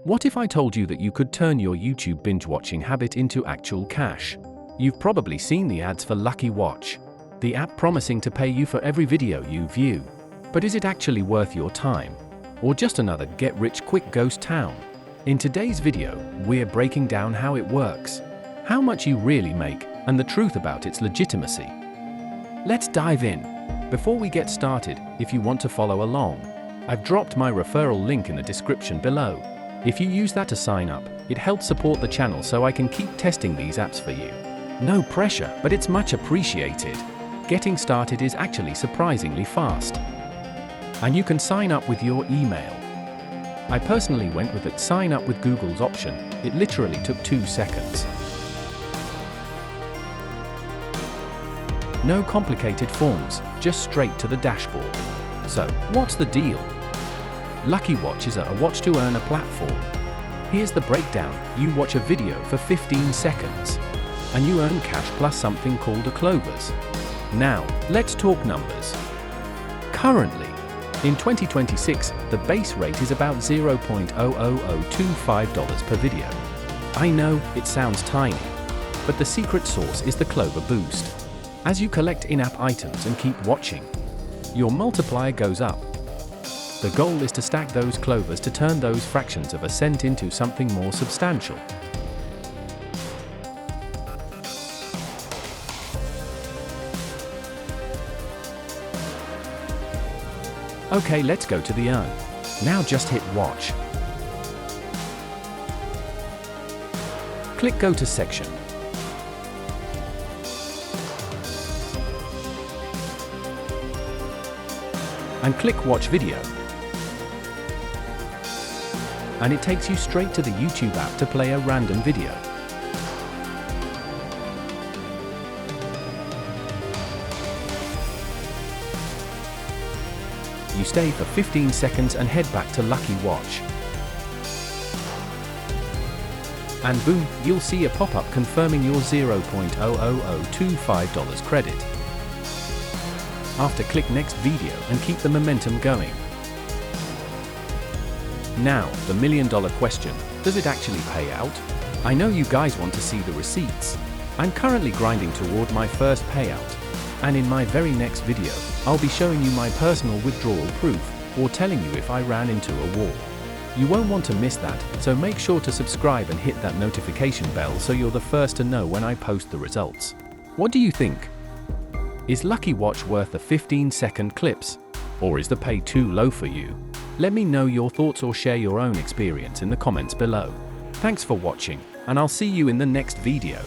What if I told you that you could turn your YouTube binge-watching habit into actual cash? You've probably seen the ads for Lucky Watch, the app promising to pay you for every video you view. But is it actually worth your time? Or just another get-rich-quick ghost town? In today's video, we're breaking down how it works, how much you really make, and the truth about its legitimacy. Let's dive in. Before we get started, if you want to follow along, I've dropped my referral link in the description below. If you use that to sign up, it helps support the channel so I can keep testing these apps for you. No pressure, but it's much appreciated. Getting started is actually surprisingly fast. And you can sign up with your email. I personally went with the sign up with Google's option. It literally took 2 seconds. No complicated forms, just straight to the dashboard. So, what's the deal? Lucky Watch is a watch-to-earn platform. Here's the breakdown. You watch a video for 15 seconds, and you earn cash plus something called a Clovers. Now, let's talk numbers. Currently, in 2026, the base rate is about $0.00025 per video. I know, it sounds tiny, but the secret sauce is the Clover Boost. As you collect in-app items and keep watching, your multiplier goes up. The goal is to stack those clovers to turn those fractions of a cent into something more substantial. Okay, let's go to the earn. Now just hit watch. Click go to section. And click watch video. And it takes you straight to the YouTube app to play a random video. You stay for 15 seconds and head back to Lucky Watch. And boom, you'll see a pop-up confirming your $0.00025 credit. After, click next video and keep the momentum going. Now, the million-dollar question, does it actually pay out? I know you guys want to see the receipts. I'm currently grinding toward my first payout. And in my very next video, I'll be showing you my personal withdrawal proof, or telling you if I ran into a wall. You won't want to miss that, so make sure to subscribe and hit that notification bell so you're the first to know when I post the results. What do you think? Is Lucky Watch worth the 15-second clips? Or is the pay too low for you? Let me know your thoughts or share your own experience in the comments below. Thanks for watching, and I'll see you in the next video.